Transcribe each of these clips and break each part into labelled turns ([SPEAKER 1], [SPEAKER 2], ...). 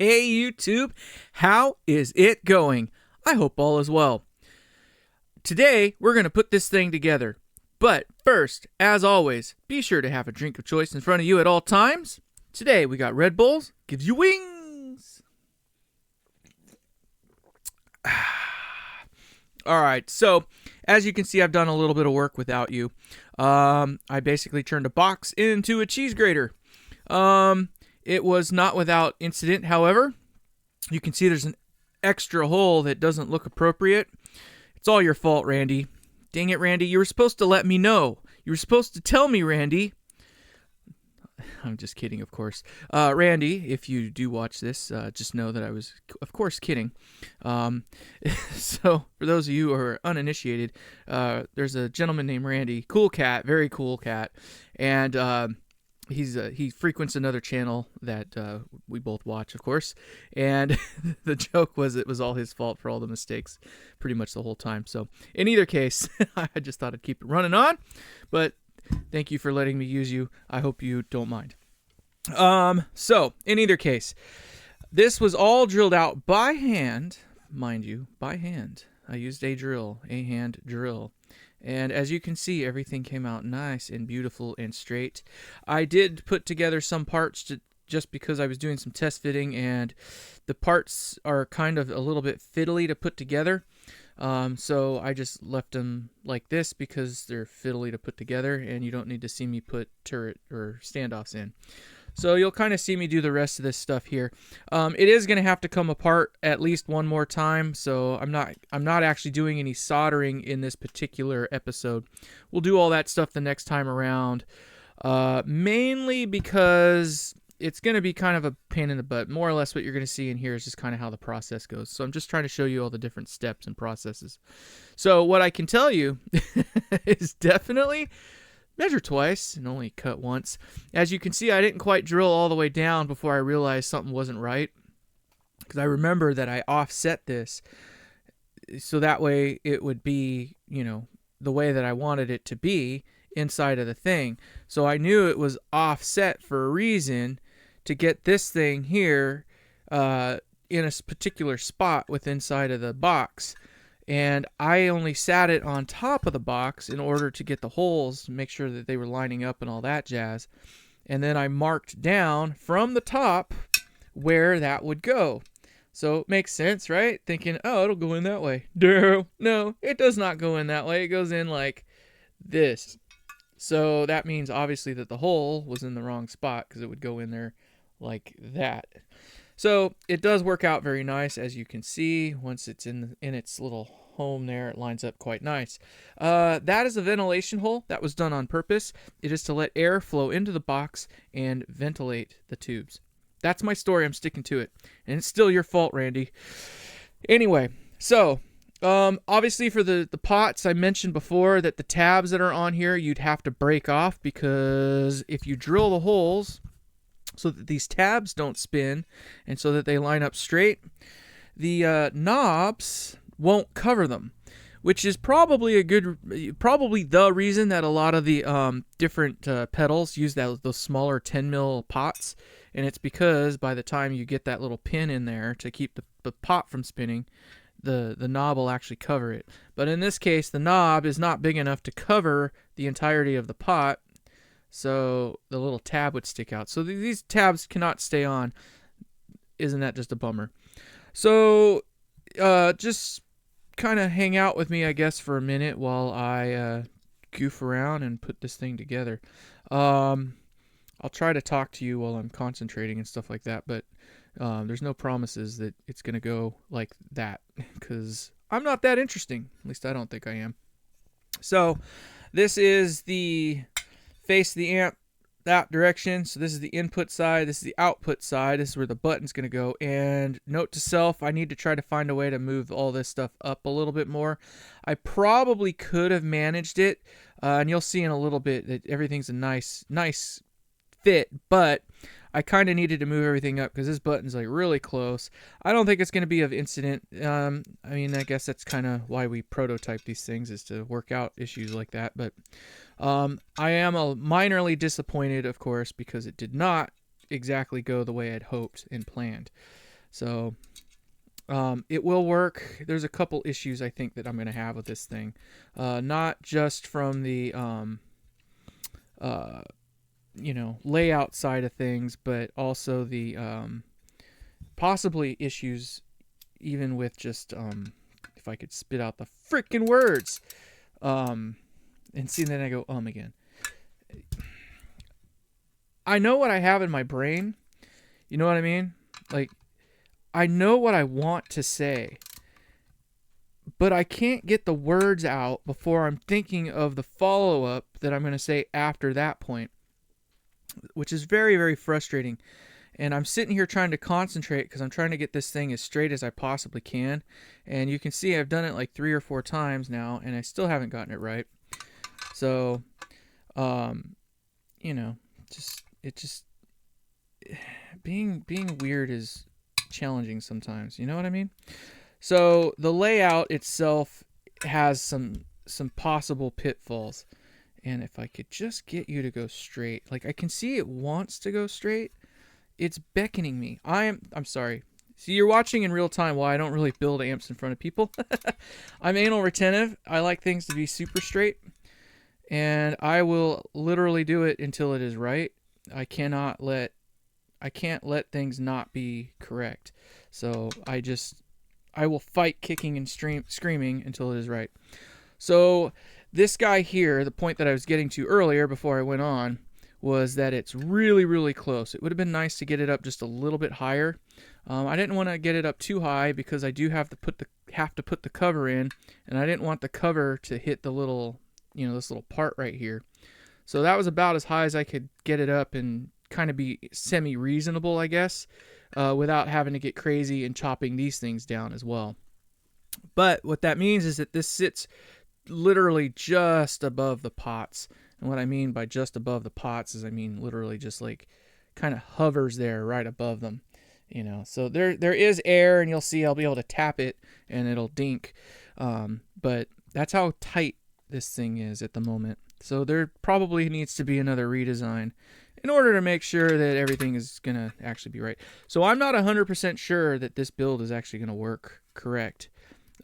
[SPEAKER 1] Hey YouTube, how is it going? I hope all is well. Today, we're going to put this thing together. But first, as always, be sure to have a drink of choice in front of you at all times. Today, we got Red Bulls, gives you wings. Alright, so as you can see, I've done a little bit of work without you. I basically turned a box into a cheese grater. It was not without incident, however. You can see there's an extra hole that doesn't look appropriate. It's all your fault, Randy. Dang it, Randy. You were supposed to let me know. You were supposed to tell me, Randy. I'm just kidding, of course. Randy, if you do watch this, just know that I was, of course, kidding. So, for those of you who are uninitiated, there's a gentleman named Randy. Cool cat, very cool cat. And he frequents another channel that we both watch, of course. And the joke was it was all his fault for all the mistakes pretty much the whole time. So, in either case, I just thought I'd keep it running on. But thank you for letting me use you. I hope you don't mind. So, in either case, this was all drilled out by hand, mind you, by hand. I used a hand drill. And as you can see, everything came out nice and beautiful and straight. I did put together some parts just because I was doing some test fitting, and the parts are kind of a little bit fiddly to put together. So I just left them like this because they're fiddly to put together, and you don't need to see me put turret or standoffs in. So you'll kind of see me do the rest of this stuff here. It is going to have to come apart at least one more time, so I'm not actually doing any soldering in this particular episode. We'll do all that stuff the next time around, mainly because it's going to be kind of a pain in the butt. More or less what you're going to see in here is just kind of how the process goes. So I'm just trying to show you all the different steps and processes. So what I can tell you is definitely measure twice and only cut once. As you can see, I didn't quite drill all the way down before I realized something wasn't right, because I remember that I offset this so that way it would be, the way that I wanted it to be inside of the thing. So I knew it was offset for a reason, to get this thing here in a particular spot within inside of the box. And I only sat it on top of the box in order to get the holes, make sure that they were lining up and all that jazz. And then I marked down from the top where that would go. So it makes sense, right? Thinking, oh, it'll go in that way. No, it does not go in that way. It goes in like this. So that means obviously that the hole was in the wrong spot, because it would go in there like that. So it does work out very nice, as you can see. Once it's in its little home there, it lines up quite nice. That is a ventilation hole. That was done on purpose. It is to let air flow into the box and ventilate the tubes. That's my story. I'm sticking to it. And it's still your fault, Randy. Anyway, so obviously for the pots, I mentioned before that the tabs that are on here, you'd have to break off, because if you drill the holes so that these tabs don't spin and so that they line up straight, the knobs won't cover them, which is probably the reason that a lot of the different pedals use those smaller 10 mil pots. And it's because by the time you get that little pin in there to keep the pot from spinning, the knob will actually cover it. But in this case, the knob is not big enough to cover the entirety of the pot, so the little tab would stick out. So these tabs cannot stay on. Isn't that just a bummer? So just kind of hang out with me, I guess, for a minute while I goof around and put this thing together. I'll try to talk to you while I'm concentrating and stuff like that, but there's no promises that it's going to go like that, because I'm not that interesting. At least I don't think I am. So this is the face of the amp that direction. So this is the input side. This is the output side. This is where the button's going to go. And note to self, I need to try to find a way to move all this stuff up a little bit more. I probably could have managed it, and you'll see in a little bit that everything's a nice fit, but I kind of needed to move everything up because this button's like really close. I don't think it's going to be of incident. I mean, I guess that's kind of why we prototype these things, is to work out issues like that. But I am minorly disappointed, of course, because it did not exactly go the way I'd hoped and planned. So it will work. There's a couple issues I think that I'm going to have with this thing. Not just from the uh, layout side of things, but also the possibly issues even with just if I could spit out the freaking words, and see, then I go again. I know what I have in my brain. You know what I mean? Like, I know what I want to say, but I can't get the words out before I'm thinking of the follow-up that I'm going to say after that point, which is very, very frustrating. And I'm sitting here trying to concentrate because I'm trying to get this thing as straight as I possibly can. And you can see I've done it like 3 or 4 times now, and I still haven't gotten it right. So, just being weird is challenging sometimes. You know what I mean? So the layout itself has some possible pitfalls. And if I could just get you to go straight, like I can see it wants to go straight. It's beckoning me. I'm sorry. See, you're watching in real time while I don't really build amps in front of people. I'm anal retentive. I like things to be super straight. And I will literally do it until it is right. I can't let things not be correct. So I will fight kicking and screaming until it is right. So this guy here, the point that I was getting to earlier before I went on, was that it's really, really close. It would have been nice to get it up just a little bit higher. I didn't want to get it up too high because I do have to put the cover in, and I didn't want the cover to hit the little, this little part right here. So that was about as high as I could get it up and kind of be semi-reasonable, I guess, without having to get crazy and chopping these things down as well. But what that means is that this sits literally just above the pots. And what I mean by just above the pots is I mean literally just like kind of hovers there right above them. So there is air, and you'll see I'll be able to tap it and it'll dink. But that's how tight this thing is at the moment. So there probably needs to be another redesign in order to make sure that everything is going to actually be right. So I'm not 100% sure that this build is actually going to work correct,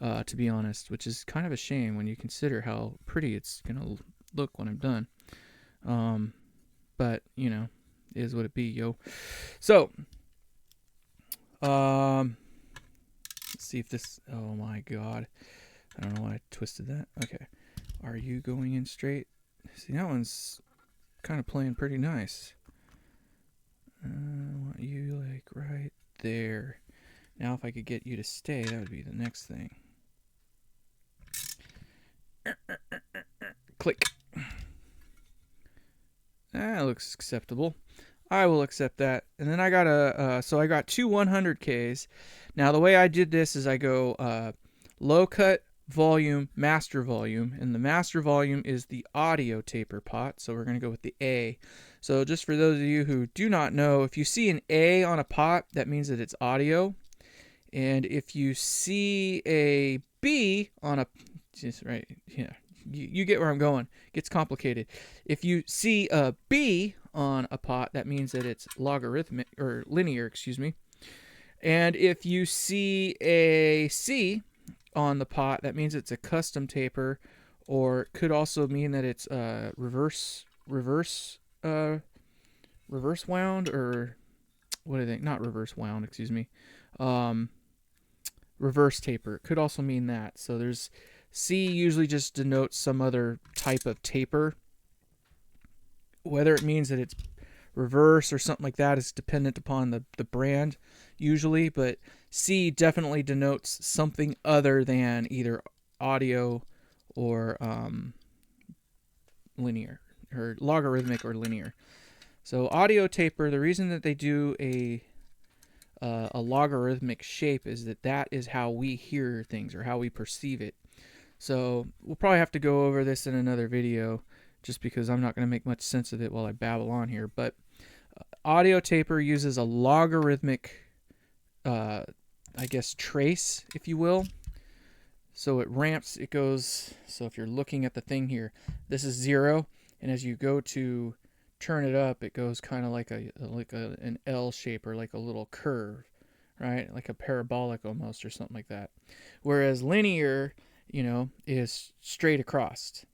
[SPEAKER 1] to be honest, which is kind of a shame when you consider how pretty it's going to look when I'm done. But, is what it be, yo. So, let's see if this, oh my god. I don't know why I twisted that. Okay. Are you going in straight? See, that one's kind of playing pretty nice. I want you like right there. Now if I could get you to stay, that would be the next thing. Click. That looks acceptable. I will accept that. And then I got so I got two 100Ks. Now the way I did this is I go low cut, volume, master volume, and the master volume is the audio taper pot, so we're going to go with the A. So just for those of you who do not know, if you see an A on a pot, that means that it's audio. And if you see a B on a, just right, yeah, you get where I'm going. It gets complicated. If you see a B on a pot, that means that it's logarithmic, or linear, excuse me. And if you see a C on the pot, that means it's a custom taper, or it could also mean that it's reverse wound, or what do they think? Not reverse wound, excuse me. Reverse taper. It could also mean that. So there's C usually just denotes some other type of taper. Whether it means that it's reverse or something like that is dependent upon the brand usually, but C definitely denotes something other than either audio or linear, or logarithmic or linear. So audio taper, the reason that they do a logarithmic shape is that is how we hear things, or how we perceive it. So we'll probably have to go over this in another video, just because I'm not going to make much sense of it while I babble on here. But audio taper uses a logarithmic, I guess, trace, if you will. So it ramps, it goes, so if you're looking at the thing here, this is 0, and as you go to turn it up, it goes kind of like an L shape, or like a little curve, right? Like a parabolic almost, or something like that. Whereas linear, is straight across.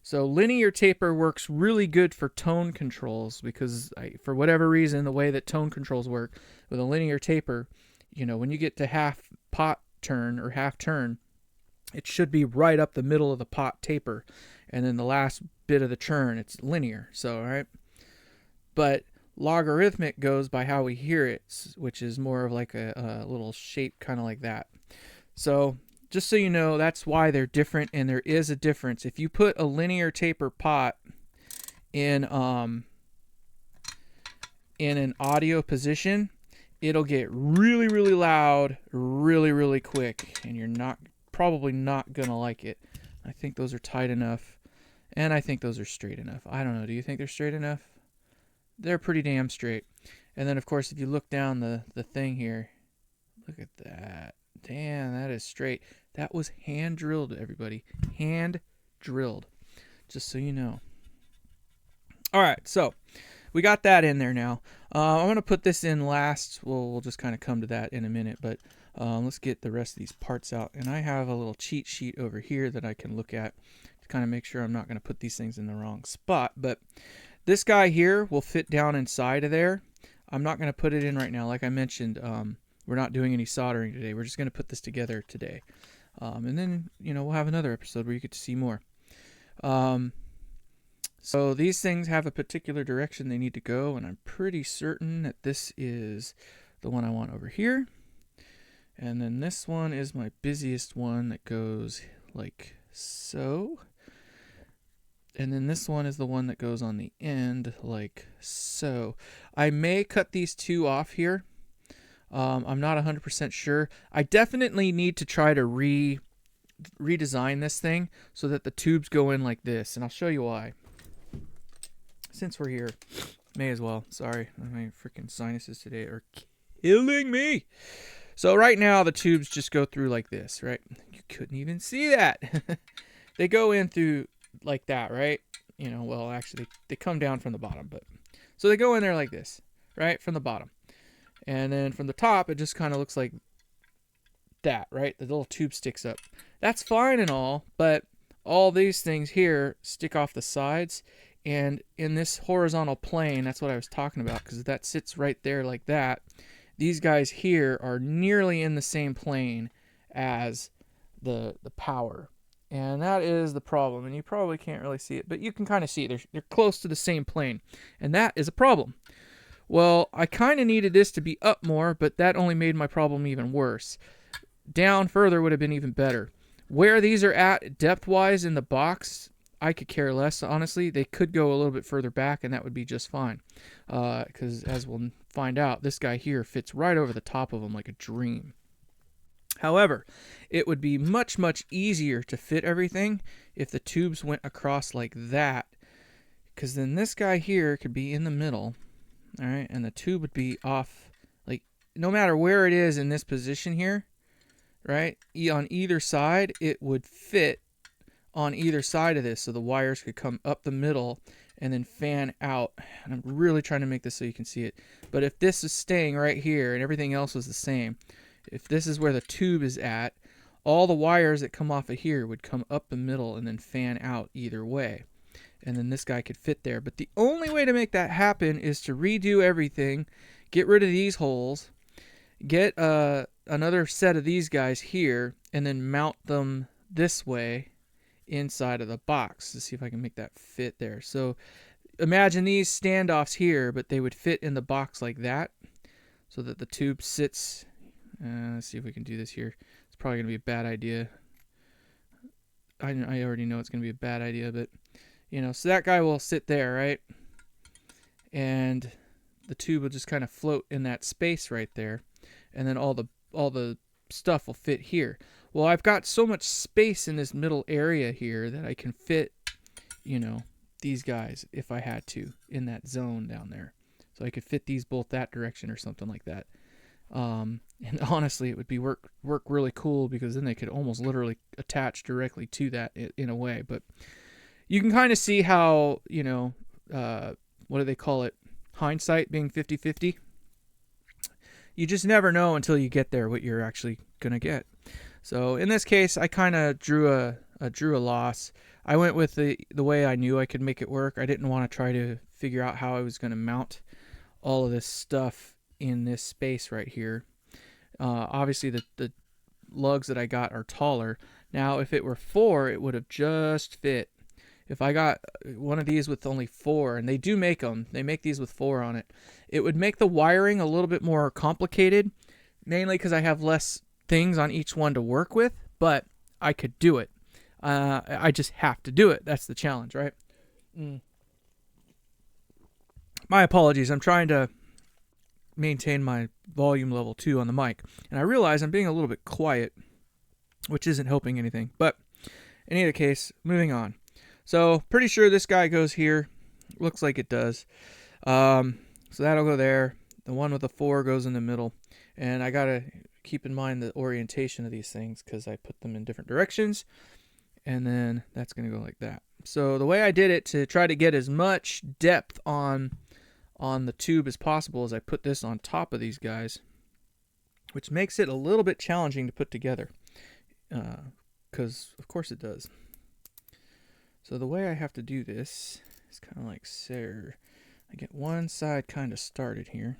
[SPEAKER 1] So linear taper works really good for tone controls because for whatever reason, the way that tone controls work with a linear taper, when you get to half pot turn or half turn, it should be right up the middle of the pot taper. And then the last bit of the churn, it's linear. So, all right. But logarithmic goes by how we hear it, which is more of like a little shape kind of like that. So just so you know, that's why they're different, and there is a difference. If you put a linear taper pot in an audio position, it'll get really, really loud, really, really quick, and you're probably not gonna like it. I think those are tight enough, and I think those are straight enough. I don't know. Do you think they're straight enough? They're pretty damn straight. And then, of course, if you look down the thing here, look at that. Damn, that is straight. That was hand drilled, everybody. Hand drilled. Just so you know. All right, so we got that in there now. I'm going to put this in last. We'll just kind of come to that in a minute, but let's get the rest of these parts out. And I have a little cheat sheet over here that I can look at to kind of make sure I'm not going to put these things in the wrong spot. But this guy here will fit down inside of there. I'm not going to put it in right now. Like I mentioned, we're not doing any soldering today. We're just going to put this together today. And then, we'll have another episode where you get to see more. So these things have a particular direction they need to go, and I'm pretty certain that this is the one I want over here. And then this one is my busiest one that goes like so. And then this one is the one that goes on the end like so. I may cut these two off here. I'm not 100% sure. I definitely need to try to redesign this thing so that the tubes go in like this, and I'll show you why. Since we're here, may as well. Sorry, my freaking sinuses today are killing me. So right now the tubes just go through like this, right? You couldn't even see that. They go in through like that, right? Well, actually they come down from the bottom, but so they go in there like this, right? From the bottom. And then from the top, it just kind of looks like that, right? The little tube sticks up. That's fine and all, but all these things here stick off the sides. And in this horizontal plane, that's what I was talking about, because that sits right there like that. These guys here are nearly in the same plane as the power. And that is the problem. And you probably can't really see it, but you can kind of see it. They're close to the same plane. And that is a problem. Well, I kind of needed this to be up more, but that only made my problem even worse. Down further would have been even better. Where these are at depth-wise in the box, I could care less, honestly. They could go a little bit further back, and that would be just fine. Because as we'll find out, this guy here fits right over the top of them like a dream. However, it would be much, much easier to fit everything if the tubes went across like that. Because then this guy here could be in the middle. All right, and the tube would be off, like, no matter where it is in this position here, right, on either side, it would fit on either side of this, so the wires could come up the middle and then fan out. And I'm really trying to make this so you can see it. But if this is staying right here and everything else was the same, if this is where the tube is at, all the wires that come off of here would come up the middle and then fan out either way. And then this guy could fit there. But the only way to make that happen is to redo everything, get rid of these holes, get another set of these guys here, and then mount them this way inside of the box. Let's see if I can make that fit there. So imagine these standoffs here, but they would fit in the box like that, so that the tube sits. Let's see if we can do this here. It's probably going to be a bad idea. I already know it's going to be a bad idea, but so that guy will sit there, right? And the tube will just kind of float in that space right there, and then all the stuff will fit here. Well, I've got so much space in this middle area here that I can fit, these guys if I had to in that zone down there. So I could fit these both that direction or something like that. And honestly, it would be work really cool, because then they could almost literally attach directly to that in a way. But you can kind of see how, what do they call it? Hindsight being 50-50. you just never know until you get there what you're actually going to get. So in this case, I kind of drew a loss. I went with the way I knew I could make it work. I didn't want to try to figure out how I was going to mount all of this stuff in this space right here. Obviously, the lugs that I got are taller. Now, if it were 4, it would have just fit. If I got one of these with only 4, and they do make them, they make these with 4 on it, it would make the wiring a little bit more complicated, mainly because I have less things on each one to work with, but I could do it. I just have to do it. That's the challenge, right? My apologies. I'm trying to maintain my volume level too on the mic, and I realize I'm being a little bit quiet, which isn't helping anything. But in either case, moving on. So pretty sure this guy goes here. Looks like it does. So that'll go there. The one with the 4 goes in the middle, and I gotta keep in mind the orientation of these things because I put them in different directions, and then that's gonna go like that. So the way I did it to try to get as much depth on the tube as possible is I put this on top of these guys, which makes it a little bit challenging to put together, because of course it does. So the way I have to do this is kind of like so. I get one side kind of started here.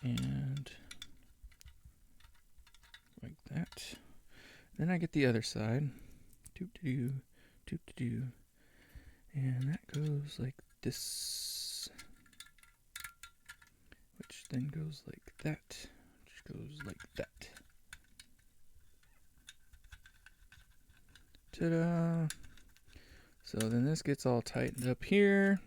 [SPEAKER 1] And like that. Then I get the other side. And that goes like this, which then goes like that, which goes like that. Ta-da! So then this gets all tightened up here.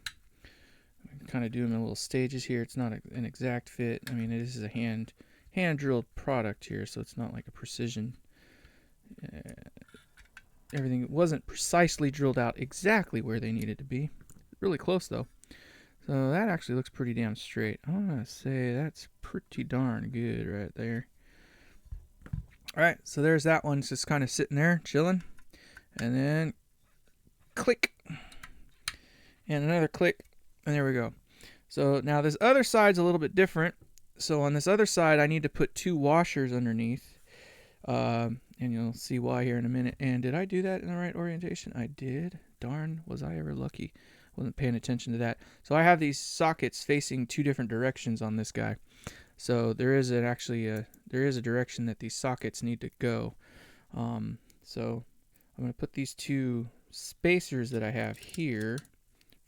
[SPEAKER 1] I kind of do them in little stages here. It's not an exact fit. I mean, this is a hand drilled product here, so it's not like a precision. Everything wasn't precisely drilled out exactly where they needed to be. Really close though. So that actually looks pretty damn straight. I want to say that's pretty darn good right there. Alright, so there's that one. It's just kind of sitting there, chilling. And then click. And another click. And there we go. So now this other side's a little bit different. So on this other side, I need to put 2 washers underneath. And you'll see why here in a minute. And did I do that in the right orientation? I did. Darn, was I ever lucky. Wasn't paying attention to that. So I have these sockets facing 2 different directions on this guy. So there is actually a direction that these sockets need to go. So I'm going to put these 2 spacers that I have here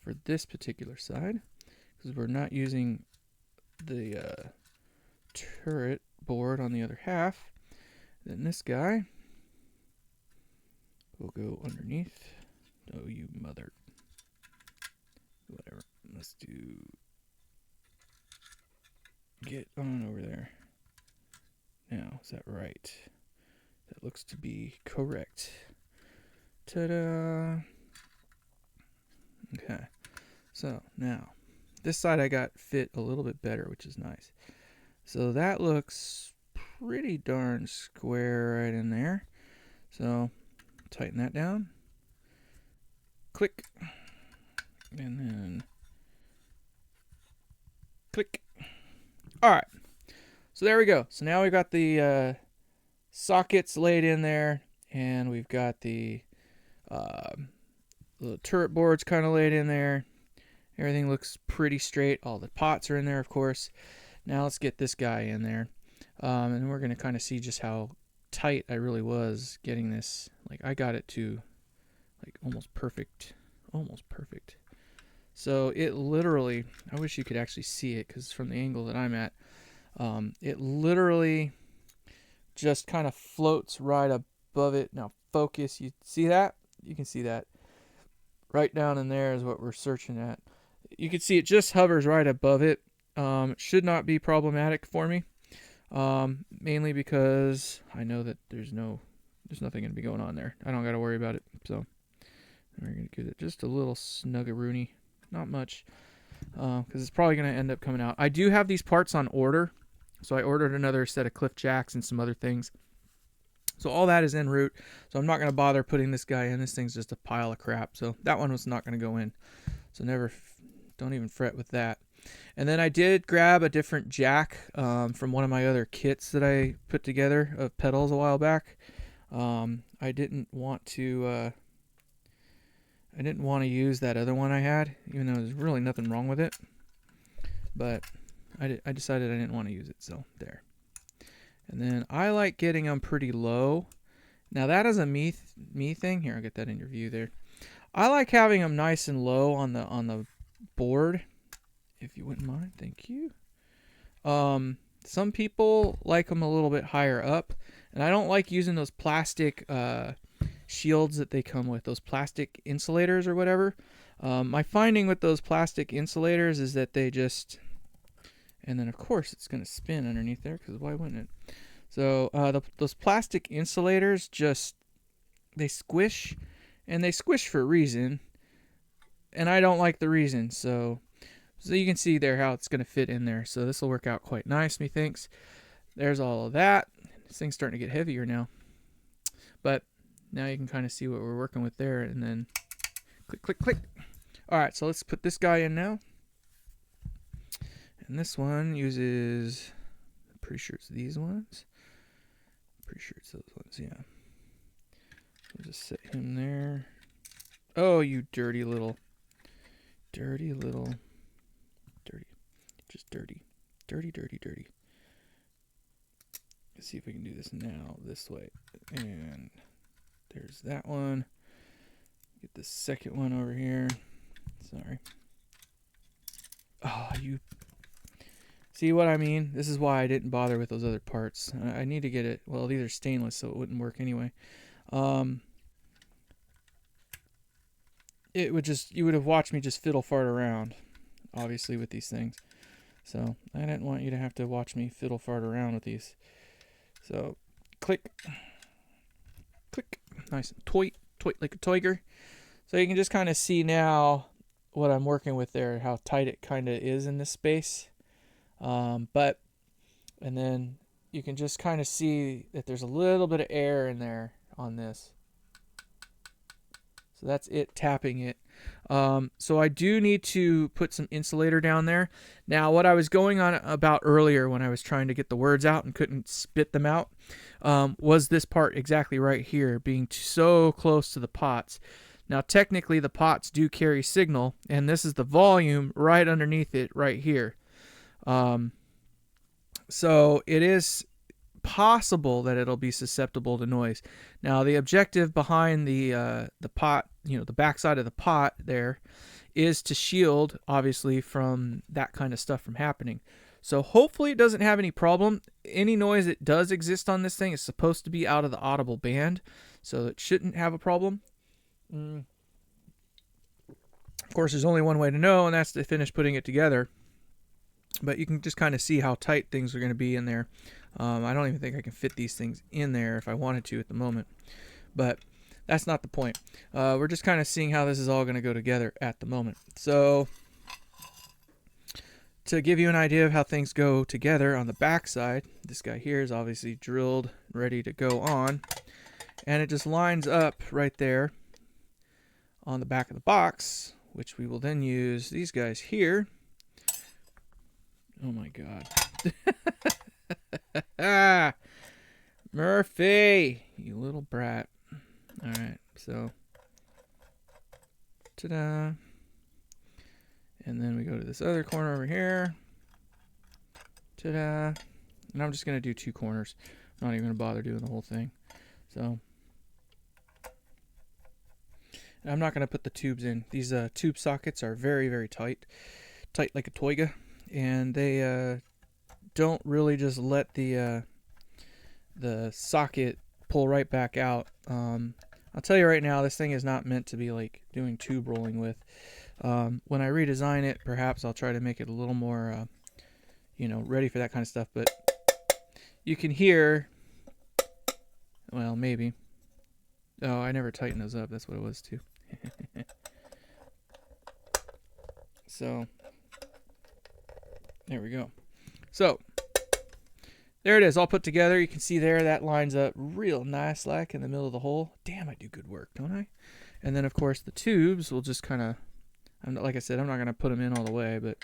[SPEAKER 1] for this particular side, because we're not using the turret board on the other half. Then this guy will go underneath. Oh, you mother. Whatever. Let's do. Get on over there. Now, is that right? That looks to be correct. Ta-da! Okay. So, now, this side I got fit a little bit better, which is nice. So that looks pretty darn square right in there. So tighten that down. Click. And then click. Alright. So there we go. So now we've got the sockets laid in there, and we've got the turret boards kind of laid in there. Everything looks pretty straight. All the pots are in there, of course. Now let's get this guy in there. And we're going to kind of see just how tight I really was getting this. Like, I got it to like almost perfect. Almost perfect. So it literally, I wish you could actually see it, because from the angle that I'm at, it literally just kind of floats right above it. Now focus, you see that? You can see that. Right down in there is what we're searching at. You can see it just hovers right above it. It should not be problematic for me, mainly because I know that there's nothing going to be going on there. I don't got to worry about it. So we're going to give it just a little snuggaroony, not much, because it's probably going to end up coming out. I do have these parts on order, so I ordered another set of cliff jacks and some other things. So all that is en route. So I'm not going to bother putting this guy in. This thing's just a pile of crap. So that one was not going to go in. So never don't even fret with that. And then I did grab a different jack from one of my other kits that I put together of pedals a while back. I didn't want to use that other one I had, even though there's really nothing wrong with it. But I decided I didn't want to use it, so there. And then I like getting them pretty low. Now that is a me thing. Here, I'll get that in your view there. I like having them nice and low on the board, if you wouldn't mind. Thank you. Some people like them a little bit higher up, and I don't like using those plastic shields that they come with, those plastic insulators or whatever. My finding with those plastic insulators is that they just, and then of course it's going to spin underneath there, because why wouldn't it? So those plastic insulators just, they squish, and they squish for a reason, and I don't like the reason. So you can see there how it's going to fit in there. So this will work out quite nice, methinks. There's all of that. This thing's starting to get heavier now, but now you can kind of see what we're working with there. And then click, click, click. All right, so let's put this guy in now. And this one uses, I'm pretty sure it's these ones. Pretty sure it's those ones, yeah. We'll just set him there. Oh, you dirty, just dirty. Let's see if we can do this now this way. And there's that one. Get the second one over here. Sorry. Oh, you see what I mean? This is why I didn't bother with those other parts. I need to get it. Well, these are stainless, so it wouldn't work anyway. It would just, you would have watched me just fiddle fart around, obviously, with these things. So I didn't want you to have to watch me fiddle fart around with these. So click, click, nice and toit like a tiger. So you can just kind of see now what I'm working with there, how tight it kind of is in this space. And then you can just kind of see that there's a little bit of air in there on this. So that's it tapping it. So I do need to put some insulator down there. Now, what I was going on about earlier when I was trying to get the words out and couldn't spit them out was this part exactly right here, being so close to the pots. Now, technically, the pots do carry signal, and this is the volume right underneath it right here. So it is possible that it'll be susceptible to noise. Now, the objective behind the pot, the backside of the pot there, is to shield, obviously, from that kind of stuff from happening. So hopefully it doesn't have any problem. Any noise that does exist on this thing is supposed to be out of the audible band, so it shouldn't have a problem. Of course, there's only one way to know, and that's to finish putting it together. But you can just kind of see how tight things are going to be in there. I don't even think I can fit these things in there if I wanted to at the moment. But that's not the point. We're just kind of seeing how this is all going to go together at the moment. So to give you an idea of how things go together on the back side, this guy here is obviously drilled, ready to go on. And it just lines up right there on the back of the box, which we will then use these guys here. Oh my God. Murphy, you little brat. All right, so ta-da. And then we go to this other corner over here. Ta-da. And I'm just going to do 2 corners. I'm not even going to bother doing the whole thing. So and I'm not going to put the tubes in. These tube sockets are very, very tight. Tight like a toiga. And they don't really just let the socket pull right back out. I'll tell you right now, this thing is not meant to be like doing tube rolling with. When I redesign it, perhaps I'll try to make it a little more, ready for that kind of stuff. But you can hear, well, maybe. Oh, I never tightened those up. That's what it was too. So there we go. So there it is, all put together. You can see there that lines up real nice like in the middle of the hole. Damn, I do good work, don't I? And then of course the tubes will just kind of, like I said, I'm not going to put them in all the way, but,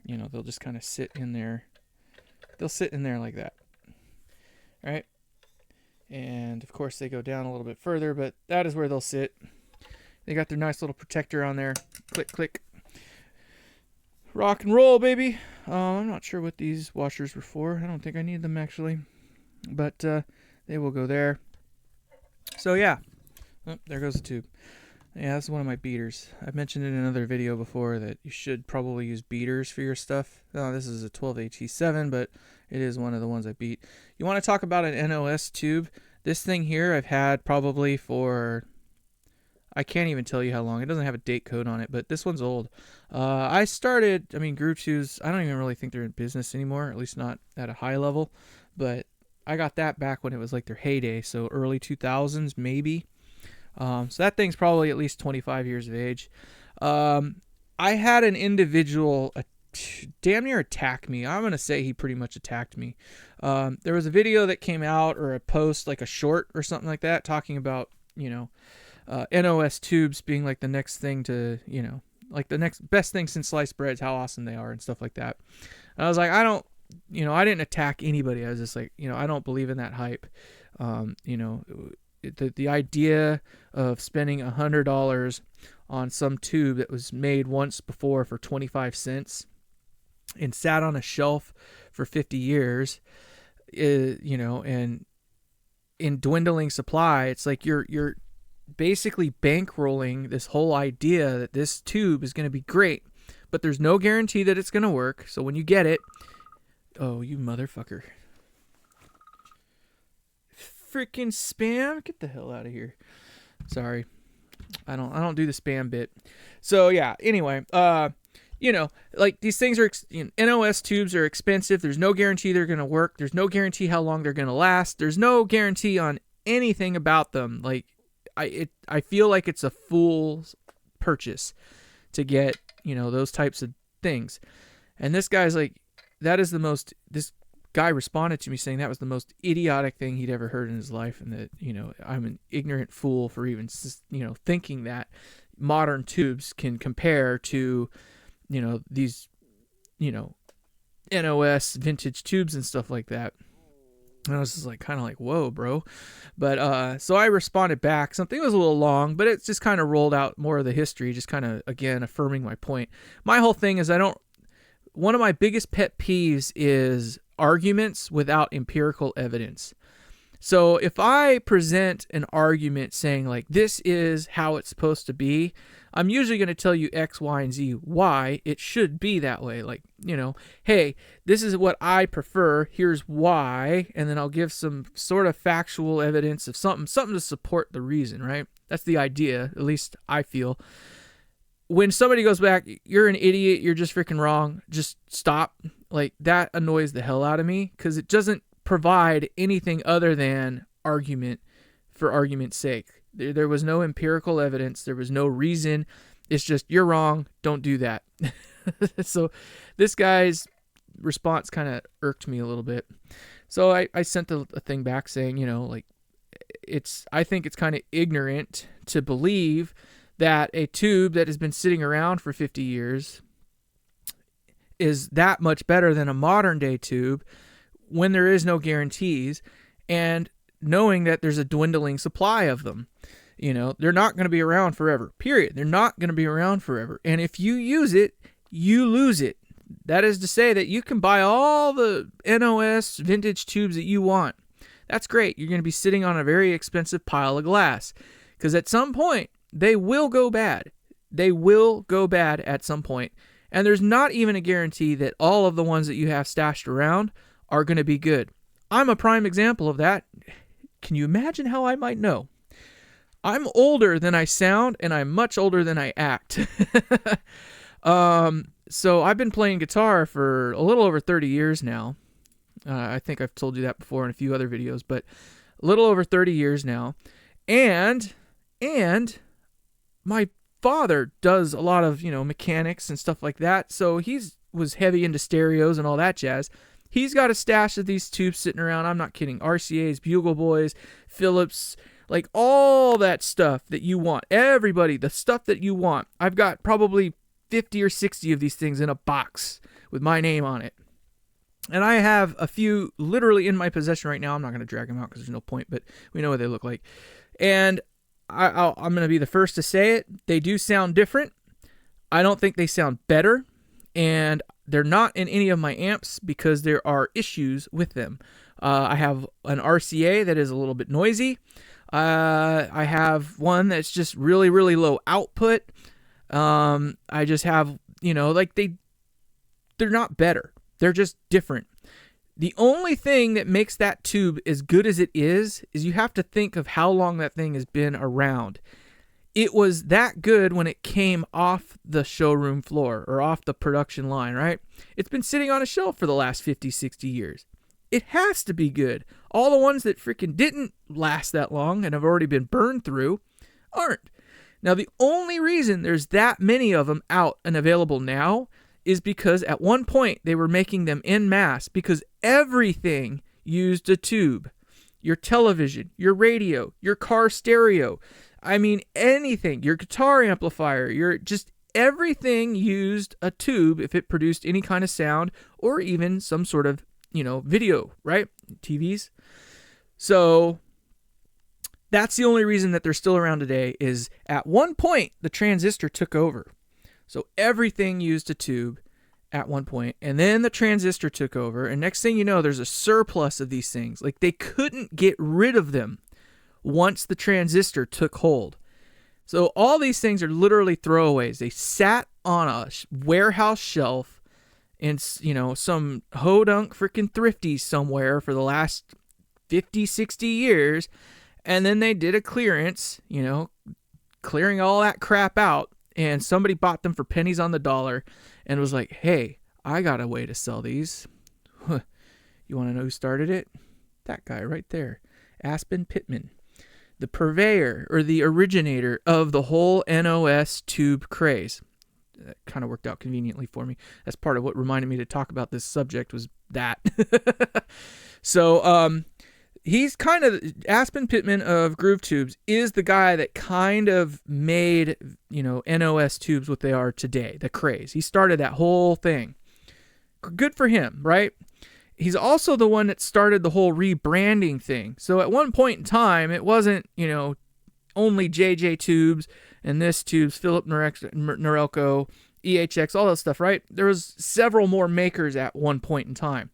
[SPEAKER 1] you know, they'll just kind of sit in there. They'll sit in there like that. All right. And, of course, they go down a little bit further, but that is where they'll sit. They got their nice little protector on there. Click, click. Rock and roll, baby. I'm not sure what these washers were for. I don't think I need them, actually. But they will go there. So, yeah. Oh, there goes the tube. Yeah, that's one of my beaters. I've mentioned in another video before that you should probably use beaters for your stuff. This is a 12HE7, but it is one of the ones I beat. You want to talk about an NOS tube? This thing here I've had probably for... I can't even tell you how long. It doesn't have a date code on it, but this one's old. Groove Tubes, I don't even really think they're in business anymore, at least not at a high level. But I got that back when it was like their heyday, so early 2000s maybe. So that thing's probably at least 25 years of age. I had an individual damn near attack me. I'm going to say he pretty much attacked me. There was a video that came out, or a post, like a short or something like that, talking about, you know, NOS tubes being like the next thing to, you know, like the next best thing since sliced breads, how awesome they are and stuff like that. And I was like, I didn't attack anybody. I was just like, you know, I don't believe in that hype. You know, the idea of spending $100 on some tube that was made once before for 25 cents and sat on a shelf for 50 years, you know, and in dwindling supply, it's like you're basically bankrolling this whole idea that this tube is going to be great, but there's no guarantee that it's going to work. So when you get it, oh, you motherfucker. Freaking spam, get the hell out of here. Sorry, I don't do the spam bit. So yeah, anyway, you know, like these things are, you know, NOS tubes are expensive. There's no guarantee they're going to work. There's no guarantee how long they're going to last. There's no guarantee on anything about them. Like I feel like it's a fool's purchase to get, you know, those types of things. And this guy's like, this guy responded to me saying that was the most idiotic thing he'd ever heard in his life, and that, you know, I'm an ignorant fool for even, you know, thinking that modern tubes can compare to, you know, these, you know, NOS vintage tubes and stuff like that. And I was just like, kind of like, whoa, bro. But so I responded back. Something was a little long, but it just kind of rolled out more of the history, just kind of, again, affirming my point. My whole thing is one of my biggest pet peeves is arguments without empirical evidence. So if I present an argument saying like, this is how it's supposed to be, I'm usually going to tell you X, Y, and Z why it should be that way. Like, you know, hey, this is what I prefer. Here's why. And then I'll give some sort of factual evidence of something to support the reason, right? That's the idea, at least I feel. When somebody goes back, you're an idiot, you're just freaking wrong, just stop. Like, that annoys the hell out of me, because it doesn't provide anything other than argument for argument's sake. There was no empirical evidence. There was no reason. It's just, you're wrong, don't do that. So this guy's response kind of irked me a little bit. So I sent a thing back saying, you know, like, I think it's kind of ignorant to believe that a tube that has been sitting around for 50 years is that much better than a modern day tube when there is no guarantees, and knowing that there's a dwindling supply of them. You know, they're not going to be around forever, period. They're not going to be around forever. And if you use it, you lose it. That is to say that you can buy all the NOS vintage tubes that you want. That's great. You're going to be sitting on a very expensive pile of glass, because at some point, they will go bad. They will go bad at some point. And there's not even a guarantee that all of the ones that you have stashed around are going to be good. I'm a prime example of that. Can you imagine how I might know? I'm older than I sound, and I'm much older than I act. So I've been playing guitar for a little over 30 years now. I think I've told you that before in a few other videos, but a little over 30 years now. And my father does a lot of, you know, mechanics and stuff like that. So was heavy into stereos and all that jazz. He's got a stash of these tubes sitting around. I'm not kidding. RCAs, Bugle Boys, Philips, Like all that stuff that you want. Everybody, the stuff that you want. I've got probably 50 or 60 of these things in a box with my name on it. And I have a few literally in my possession right now. I'm not going to drag them out because there's no point, but we know what they look like. And I'm going to be the first to say it. They do sound different. I don't think they sound better. And they're not in any of my amps because there are issues with them. I have an RCA that is a little bit noisy. I have one that's just really, really low output. I just have, like they're not better. They're just different. The only thing that makes that tube as good as it is you have to think of how long that thing has been around. It was that good when it came off the showroom floor or off the production line, right? It's been sitting on a shelf for the last 50, 60 years. It has to be good. All the ones that freaking didn't last that long and have already been burned through aren't. Now, the only reason there's that many of them out and available now is because at one point they were making them en masse because everything used a tube. Your television, your radio, your car stereo. I mean, anything. Your guitar amplifier, your just everything used a tube if it produced any kind of sound or even some sort of, video, right? TVs. So that's the only reason that they're still around today is at one point the transistor took over. So everything used a tube at one point, and then the transistor took over, and next thing you know, there's a surplus of these things. Like they couldn't get rid of them once the transistor took hold. So all these things are literally throwaways. They sat on a warehouse shelf in, some hodunk freaking thrifty somewhere for the last 50, 60 years, and then they did a clearance, clearing all that crap out, and somebody bought them for pennies on the dollar and was like, hey, I got a way to sell these. You want to know who started it? That guy right there, Aspen Pittman, the purveyor or the originator of the whole NOS tube craze. That kind of worked out conveniently for me. That's part of what reminded me to talk about this subject was that. So, he's kind of, Aspen Pittman of Groove Tubes is the guy that kind of made, NOS tubes what they are today, the craze. He started that whole thing. Good for him, right? He's also the one that started the whole rebranding thing. So at one point in time, it wasn't, only JJ Tubes and this tubes, Philip Norelco, EHX, all that stuff, right? There was several more makers at one point in time.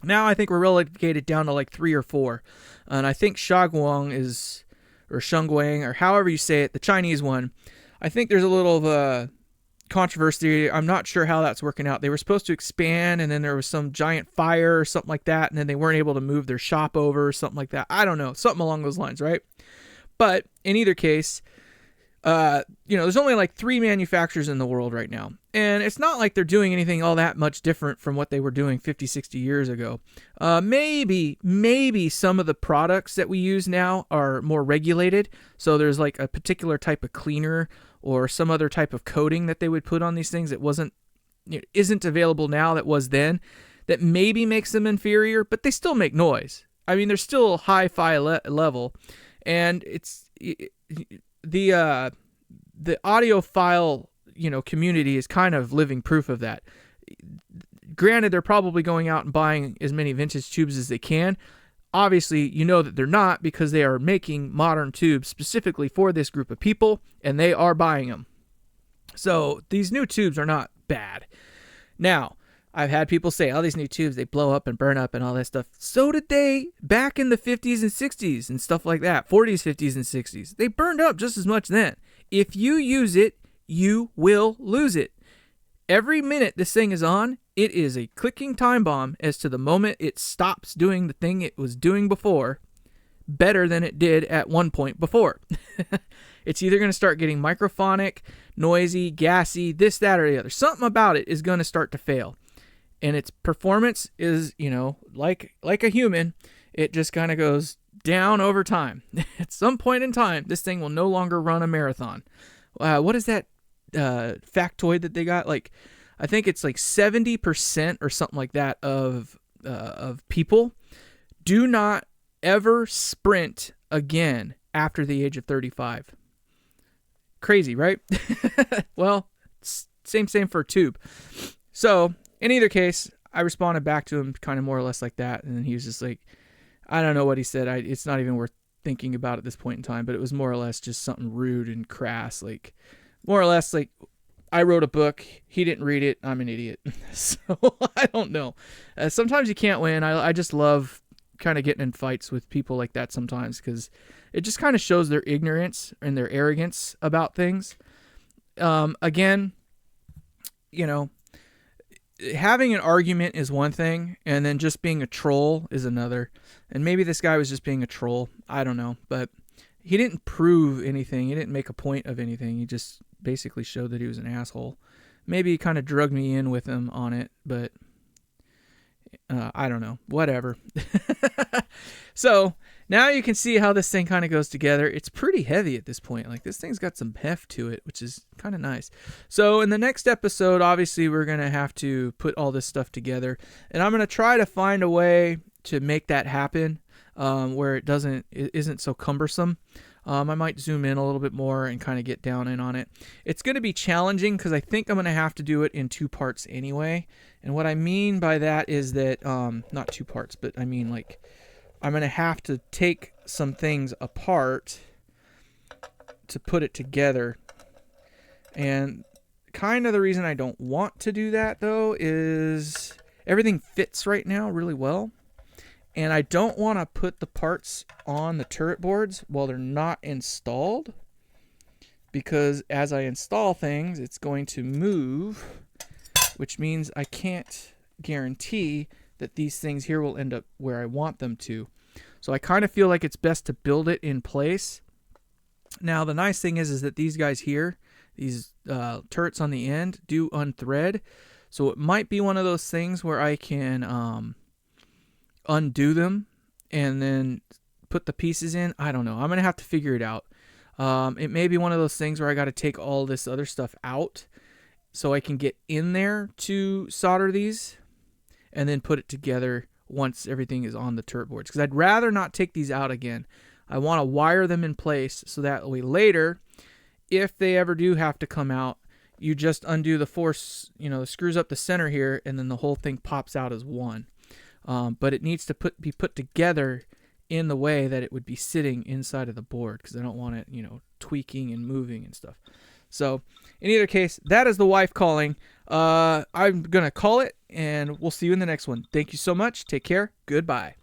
[SPEAKER 1] Now I think we're relegated down to like 3 or 4. And I think Shangguang or Shangguang, or however you say it, the Chinese one, I think there's a little of a controversy. I'm not sure how that's working out. They were supposed to expand, and then there was some giant fire or something like that, and then they weren't able to move their shop over or something like that. I don't know. Something along those lines, right? But in either case, there's only like 3 manufacturers in the world right now. And it's not like they're doing anything all that much different from what they were doing 50, 60 years ago. Maybe some of the products that we use now are more regulated. So there's like a particular type of cleaner or some other type of coating that they would put on these things that isn't available now that was then, that maybe makes them inferior, but they still make noise. I mean, they're still hi-fi level. And it's the audiophile, community is kind of living proof of that. Granted, they're probably going out and buying as many vintage tubes as they can. Obviously, that they're not because they are making modern tubes specifically for this group of people, and they are buying them. So these new tubes are not bad. Now, I've had people say, these new tubes, they blow up and burn up and all that stuff. So did they back in the 50s and 60s and stuff like that. 40s, 50s, and 60s. They burned up just as much then. If you use it, you will lose it. Every minute this thing is on, it is a clicking time bomb as to the moment it stops doing the thing it was doing before better than it did at one point before. It's either going to start getting microphonic, noisy, gassy, this, that, or the other. Something about it is going to start to fail. And its performance is, like a human, it just kind of goes down over time. At some point in time, this thing will no longer run a marathon. What is that factoid that they got? Like, I think it's like 70% or something like that of people do not ever sprint again after the age of 35. Crazy, right? Well, same for tube. So in either case, I responded back to him kind of more or less like that, and he was just like, I don't know what he said. It's not even worth thinking about at this point in time, but it was more or less just something rude and crass, like more or less like, I wrote a book, he didn't read it, I'm an idiot. So I don't know. Sometimes you can't win. I just love kind of getting in fights with people like that sometimes, because it just kind of shows their ignorance and their arrogance about things. Again, you know, having an argument is one thing, and then just being a troll is another. And maybe this guy was just being a troll. I don't know. But he didn't prove anything. He didn't make a point of anything. He just basically showed that he was an asshole. Maybe he kind of drugged me in with him on it, but I don't know. Whatever. So now you can see how this thing kind of goes together. It's pretty heavy at this point. Like, this thing's got some heft to it, which is kind of nice. So in the next episode, obviously, we're going to have to put all this stuff together. And I'm going to try to find a way to make that happen where it isn't so cumbersome. I might zoom in a little bit more and kind of get down in on it. It's going to be challenging because I think I'm going to have to do it in 2 parts anyway. And what I mean by that is that, not 2 parts, but I mean like I'm going to have to take some things apart to put it together. And kind of the reason I don't want to do that, though, is everything fits right now really well. And I don't want to put the parts on the turret boards while they're not installed, because as I install things, it's going to move, which means I can't guarantee that these things here will end up where I want them to. So I kind of feel like it's best to build it in place. Now, the nice thing is that these guys here, these turrets on the end, do unthread. So it might be one of those things where I can undo them and then put the pieces in. I don't know. I'm going to have to figure it out. It may be one of those things where I got to take all this other stuff out so I can get in there to solder these and then put it together once everything is on the turret boards. Because I'd rather not take these out again. I want to wire them in place so that way later, if they ever do have to come out, you just undo the force, the screws up the center here, and then the whole thing pops out as one. But it needs to be put together in the way that it would be sitting inside of the board, because I don't want it, tweaking and moving and stuff. So in either case, that is the wife calling. I'm going to call it, and we'll see you in the next one. Thank you so much. Take care. Goodbye.